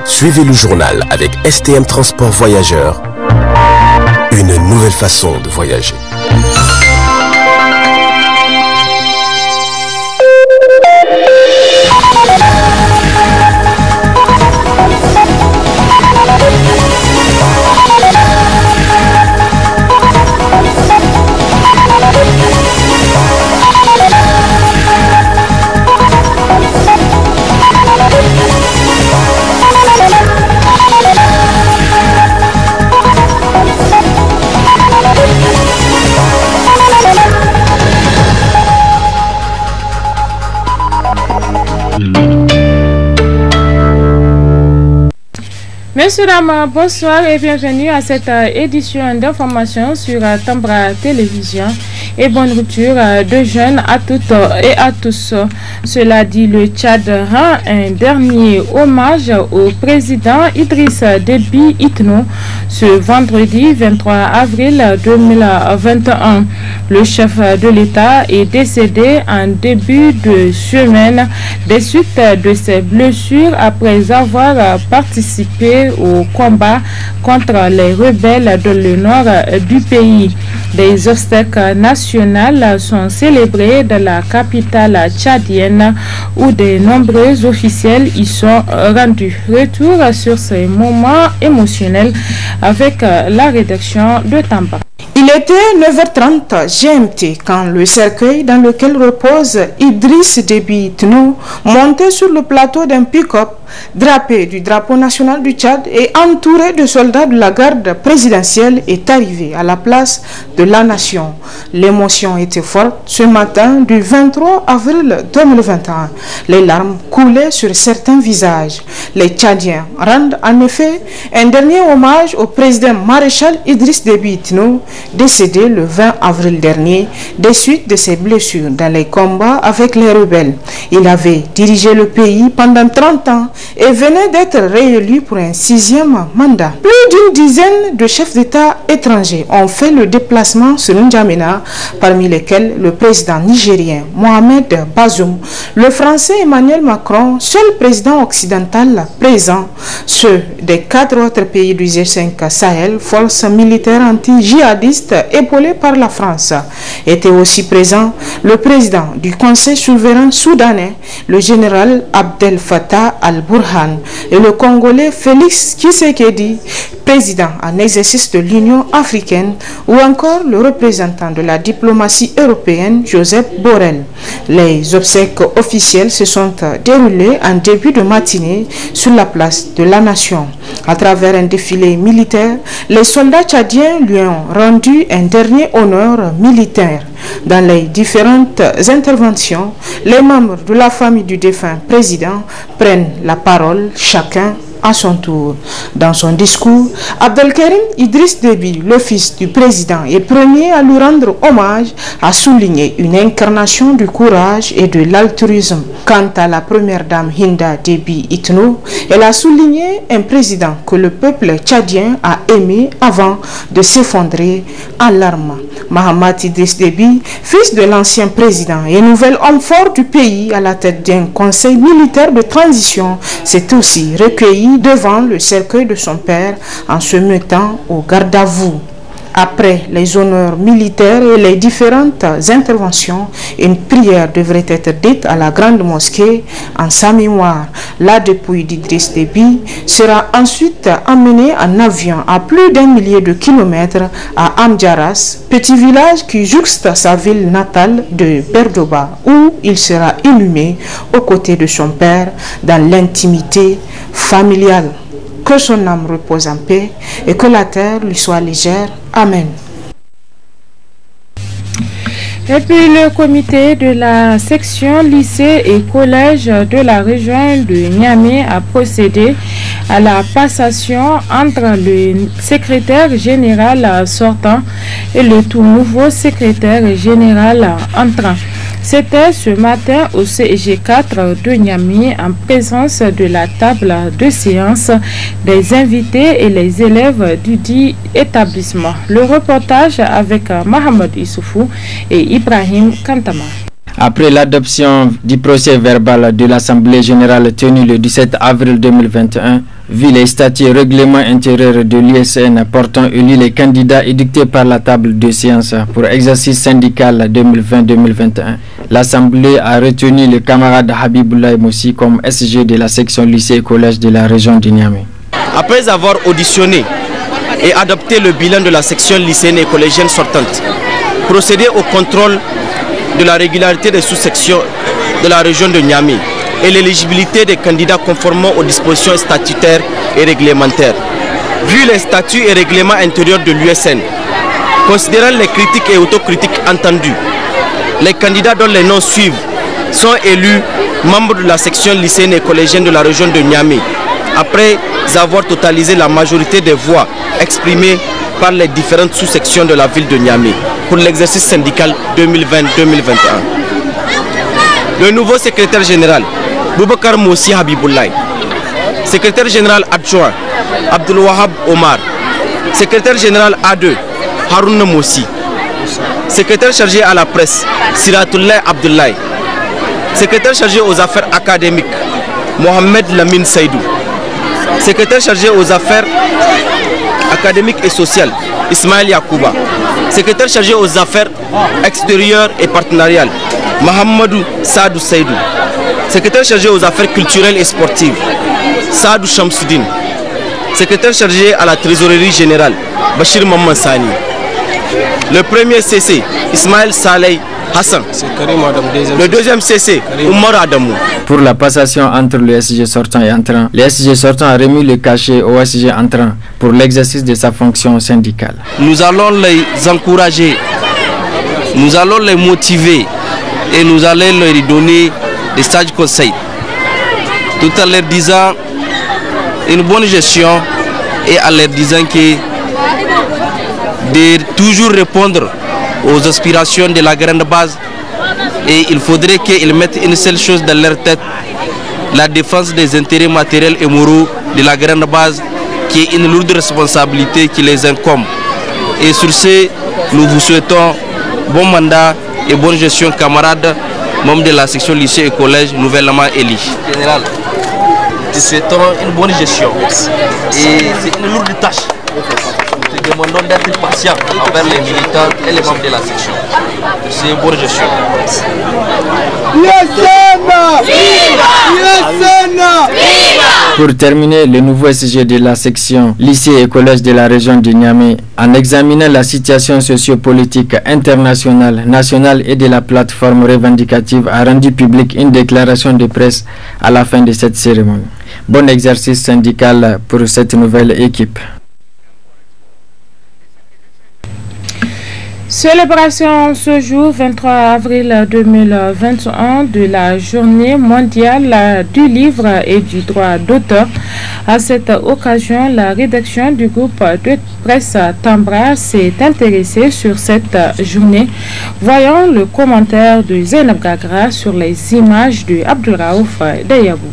Suivez le journal avec STM Transport Voyageurs. Une nouvelle façon de voyager. Messieurs, dames, bonsoir et bienvenue à cette édition d'information sur Tambra Télévision et bonne rupture de jeunes à toutes et à tous. Cela dit, le Tchad rend un dernier hommage au président Idriss Déby Itno ce vendredi 23 avril 2021. Le chef de l'État est décédé en début de semaine des suites de ses blessures après avoir participé au combat contre les rebelles dans le nord du pays. Des obsèques nationales sont célébrées dans la capitale tchadienne où de nombreux officiels y sont rendus. Retour sur ces moments émotionnels avec la rédaction de Tamba. Il était 9h30 GMT quand le cercueil dans lequel repose Idriss Déby Itno montait sur le plateau d'un pick-up drapé du drapeau national du Tchad et entouré de soldats de la garde présidentielle est arrivé à la place de la nation. L'émotion était forte ce matin du 23 avril 2021. Les larmes coulaient sur certains visages. Les Tchadiens rendent en effet un dernier hommage au président maréchal Idriss Déby Itno, décédé le 20 avril dernier des suites de ses blessures dans les combats avec les rebelles. Il avait dirigé le pays pendant 30 ans et venait d'être réélu pour un 6e mandat. Plus d'une dizaine de chefs d'État étrangers ont fait le déplacement sur N'Djamena, parmi lesquels le président nigérien Mohamed Bazoum, le français Emmanuel Macron, seul président occidental présent, ceux des 4 autres pays du G5 Sahel, forces militaires anti-djihadistes épaulées par la France. Était aussi présent le président du Conseil souverain soudanais, le général Abdel Fattah al-Burhan, et le Congolais Félix Tshisekedi, président en exercice de l'Union africaine, ou encore le représentant de la diplomatie européenne, Joseph Borrell. Les obsèques officielles se sont déroulées en début de matinée sur la place de la Nation. À travers un défilé militaire, les soldats tchadiens lui ont rendu un dernier honneur militaire. Dans les différentes interventions, les membres de la famille du défunt président prennent la parole, chacun à son tour. Dans son discours, Abdelkarim Idriss Déby, le fils du président et premier à lui rendre hommage, a souligné une incarnation du courage et de l'altruisme. Quant à la première dame Hinda Déby Itno, elle a souligné un président que le peuple tchadien a aimé avant de s'effondrer en larmes. Mahamat Idriss Déby, fils de l'ancien président et nouvel homme fort du pays à la tête d'un conseil militaire de transition, s'est aussi recueilli devant le cercueil de son père en se mettant au garde à vous. Après les honneurs militaires et les différentes interventions, une prière devrait être dite à la grande mosquée en sa mémoire. La dépouille d'Idriss Déby sera ensuite emmenée en avion à plus d'1 millier de kilomètres à Amdjaras, petit village qui jouxte sa ville natale de Berdoba, où il sera inhumé aux côtés de son père dans l'intimité familiale. Que son âme repose en paix et que la terre lui soit légère. Amen. Et puis le comité de la section lycée et collège de la région de Niamey a procédé à la passation entre le secrétaire général sortant et le tout nouveau secrétaire général entrant. C'était ce matin au CEG4 de Niamey en présence de la table de séance, des invités et les élèves du dit établissement. Le reportage avec Mohamed Issoufou et Ibrahim Kantama. Après l'adoption du procès verbal de l'Assemblée générale tenue le 17 avril 2021, vu les statuts règlements intérieurs de l'USN portant élus les candidats édictés par la table de séance pour exercice syndical 2020-2021, l'Assemblée a retenu le camarade Habiboulaye Moussi comme SG de la section lycée et collège de la région de Niamey. Après avoir auditionné et adopté le bilan de la section lycéenne et collégienne sortante, procéder au contrôle de la régularité des sous-sections de la région de Niamey et l'éligibilité des candidats conformément aux dispositions statutaires et réglementaires. Vu les statuts et règlements intérieurs de l'USN, considérant les critiques et autocritiques entendues, les candidats dont les noms suivent sont élus membres de la section lycéenne et collégienne de la région de Niamey, après avoir totalisé la majorité des voix exprimées par les différentes sous-sections de la ville de Niamey pour l'exercice syndical 2020-2021. Le nouveau secrétaire général, Boubacar Moussi Habiboulaye, secrétaire général adjoint, Abdul Wahab Omar, secrétaire général A2, Haroun Moussi, secrétaire chargé à la presse, Siratullah Abdoulaye, secrétaire chargé aux affaires académiques, Mohamed Lamine Saïdou, secrétaire chargé aux affaires académiques et sociales, Ismaël Yakouba, secrétaire chargé aux affaires extérieures et partenariales, Mohamedou Saadou Saïdou, secrétaire chargé aux affaires culturelles et sportives, Saadou Shamsuddin, secrétaire chargé à la trésorerie générale, Bachir Mamansani. Le premier CC, Ismaël Saleh Hassan. Le deuxième CC, Oumar Adamou. Pour la passation entre le SG sortant et entrant, le SG sortant a remis le cachet au SG entrant pour l'exercice de sa fonction syndicale. Nous allons les encourager, nous allons les motiver et nous allons leur donner des sages conseils, tout en leur disant une bonne gestion et en leur disant que de toujours répondre aux aspirations de la grande base, et il faudrait qu'ils mettent une seule chose dans leur tête, la défense des intérêts matériels et moraux de la grande base, qui est une lourde responsabilité qui les incombe. Et sur ce, nous vous souhaitons bon mandat et bonne gestion, camarades, membres de la section lycée et collège nouvellement élus. Général, nous souhaitons une bonne gestion. Et c'est une lourde tâche. Nous te demandons d'être patient envers les militants et les membres de la section. C'est une bonne gestion. Pour terminer, le nouveau SG de la section lycée et collège de la région de Niamey, en examinant la situation sociopolitique internationale, nationale et de la plateforme revendicative, a rendu publique une déclaration de presse à la fin de cette cérémonie. Bon exercice syndical pour cette nouvelle équipe. Célébration ce jour 23 avril 2021 de la journée mondiale du livre et du droit d'auteur. À cette occasion, la rédaction du groupe de presse Tambra s'est intéressée sur cette journée. Voyons le commentaire de Zainab Gagra sur les images de Abdouraouf Dayabou.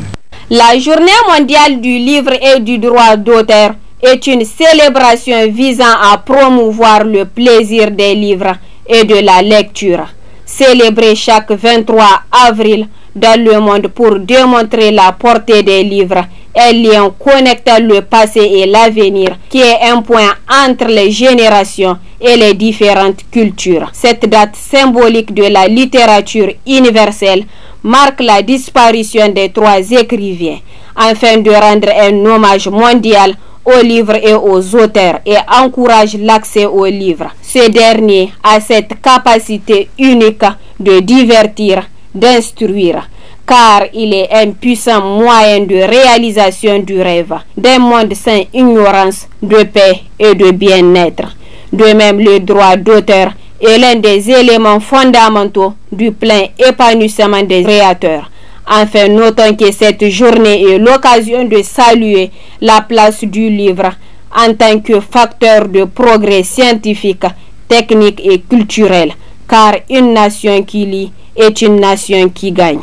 La journée mondiale du livre et du droit d'auteur est une célébration visant à promouvoir le plaisir des livres et de la lecture, célébrée chaque 23 avril dans le monde pour démontrer la portée des livres, un lien connectant le passé et l'avenir qui est un point entre les générations et les différentes cultures. Cette date symbolique de la littérature universelle marque la disparition des trois écrivains, afin de rendre un hommage mondial aux livres et aux auteurs et encourage l'accès aux livres. Ce dernier a cette capacité unique de divertir, d'instruire, car il est un puissant moyen de réalisation du rêve d'un monde sans ignorance, de paix et de bien-être. De même, le droit d'auteur est l'un des éléments fondamentaux du plein épanouissement des créateurs. Enfin, notons que cette journée est l'occasion de saluer la place du livre en tant que facteur de progrès scientifique, technique et culturel, car une nation qui lit est une nation qui gagne.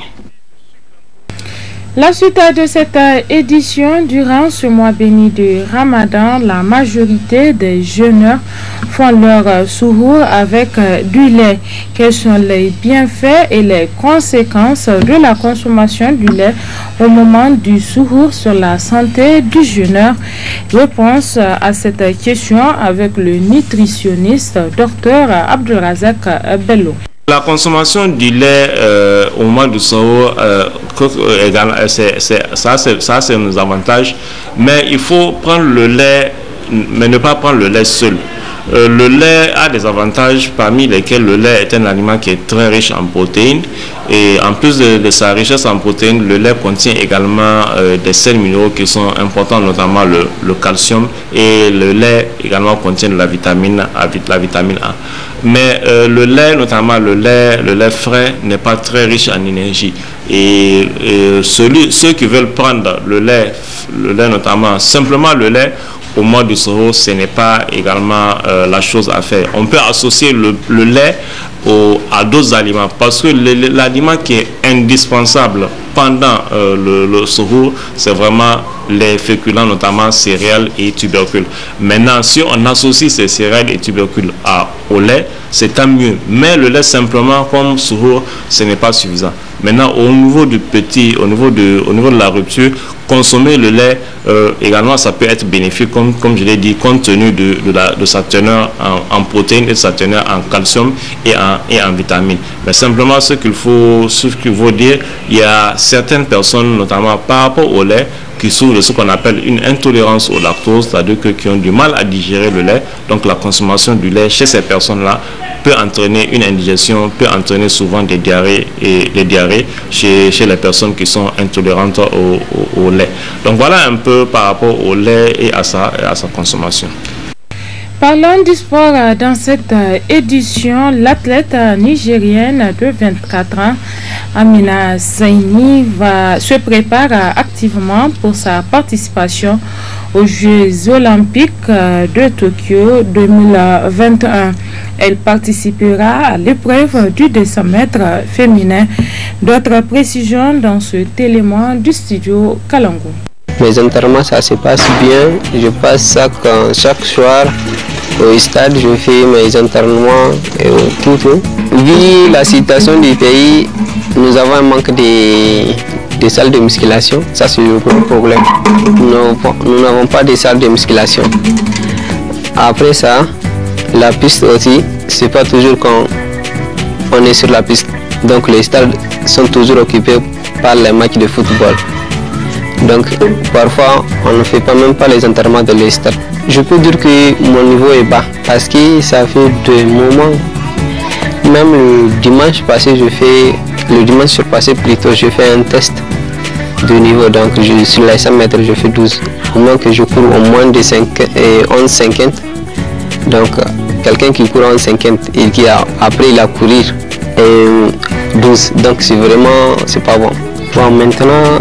La suite de cette édition, durant ce mois béni de Ramadan, la majorité des jeûneurs font leur souhour avec du lait. Quels sont les bienfaits et les conséquences de la consommation du lait au moment du souhour sur la santé du jeûneur? Réponse à cette question avec le nutritionniste Dr Abdelrazak Bello. La consommation du lait au moment du sahur, ça c'est nos avantages, mais il faut prendre le lait, mais ne pas prendre le lait seul. Le lait a des avantages, parmi lesquels le lait est un aliment qui est très riche en protéines, et en plus de sa richesse en protéines, le lait contient également des sels minéraux qui sont importants, notamment le calcium, et le lait également contient de la vitamine A. Mais le lait, notamment le lait frais, n'est pas très riche en énergie. Et ceux qui veulent prendre le lait notamment, simplement le lait, au mois du sahur, ce n'est pas également la chose à faire. On peut associer le lait à d'autres aliments, parce que l'aliment qui est indispensable pendant le sahur, c'est vraiment les féculents, notamment céréales et tubercules. Maintenant, si on associe ces céréales et tubercules au lait, c'est tant mieux. Mais le lait simplement comme sahur, ce n'est pas suffisant. Maintenant, au niveau de la rupture, consommer le lait également, ça peut être bénéfique, comme je l'ai dit, compte tenu de sa teneur en protéines et de sa teneur en calcium et en vitamines. Mais simplement, ce qu'il faut dire, il y a certaines personnes, notamment par rapport au lait, qui souffrent de ce qu'on appelle une intolérance au lactose, c'est-à-dire qui ont du mal à digérer le lait. Donc la consommation du lait chez ces personnes-là peut entraîner une indigestion, peut entraîner souvent des diarrhées chez les personnes qui sont intolérantes au lait. Donc voilà un peu par rapport au lait et à sa consommation. Parlons du sport dans cette édition. L'athlète nigérienne de 24 ans, Amina Zaini, se prépare activement pour sa participation aux Jeux olympiques de Tokyo 2021. Elle participera à l'épreuve du 200 mètres féminin. D'autres précisions dans ce élément du studio Kalangu. Mes entraînements, ça se passe bien. Je passe ça chaque soir au stade. Je fais mes entraînements et tout. Vu la situation du pays, nous avons un manque de salles de musculation. Ça, c'est le gros problème. Nous n'avons pas de salles de musculation. Après ça, la piste aussi, c'est pas toujours quand on est sur la piste. Donc les stades sont toujours occupés par les matchs de football. Donc parfois on ne fait même pas les entraînements de l'estade. Je peux dire que mon niveau est bas parce que ça fait des moments. Même le dimanche surpassé plutôt, je fais un test de niveau. Donc sur les 100 mètres je fais 12. Au moins que je cours au moins de 11,50. Donc quelqu'un qui court en 11,50 et qui après il a couru 12. Donc c'est pas bon. Bon, maintenant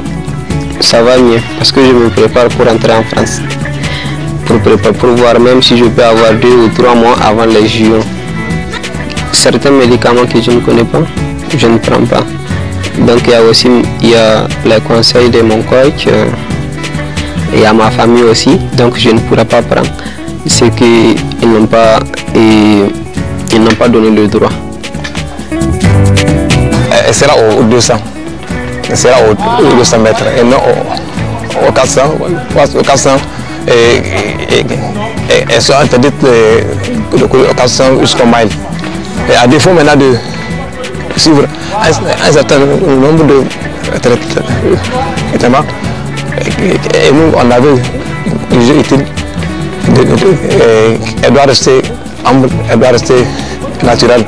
ça va mieux parce que je me prépare pour entrer en France. Pour voir même si je peux avoir 2 ou 3 mois avant les JO. Certains médicaments que je ne connais pas, je ne prends pas. Donc il y a les conseils de mon coach et à ma famille aussi. Donc je ne pourrai pas prendre. C'est qu'ils n'ont pas donné le droit. Elle sera au 200. Elle sera au 200 mètres et non au 400. Au 400 elles sont interdites de courir au 400 jusqu'au mile. Et à défaut maintenant de suivre un certain nombre de traitements, et nous on avait été, elle doit rester humble, elle doit rester naturelle.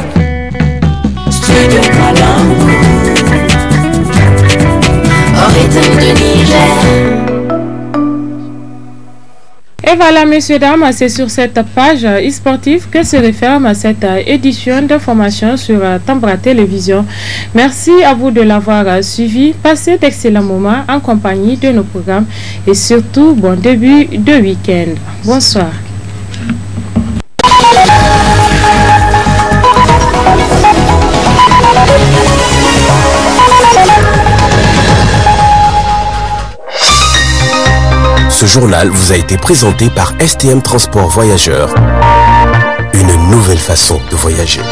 Et voilà, messieurs, dames, c'est sur cette page e-sportive que se referme cette édition d'information sur Tambra Télévision. Merci à vous de l'avoir suivi. Passez d'excellents moments en compagnie de nos programmes et surtout, bon début de week-end. Bonsoir. journal vous a été présenté par STM Transport Voyageurs. Une nouvelle façon de voyager.